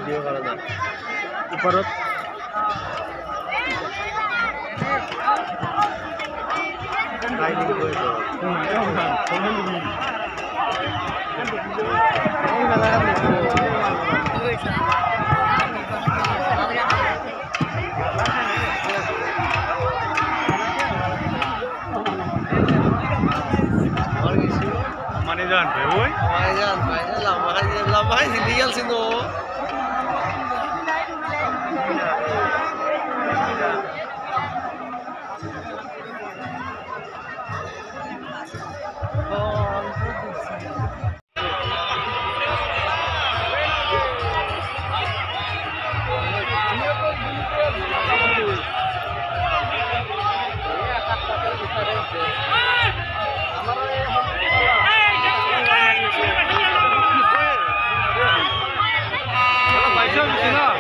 Video করা না উপরত lining করে দাও Mana jalan boy? Lama illegal sih no. Bisa na.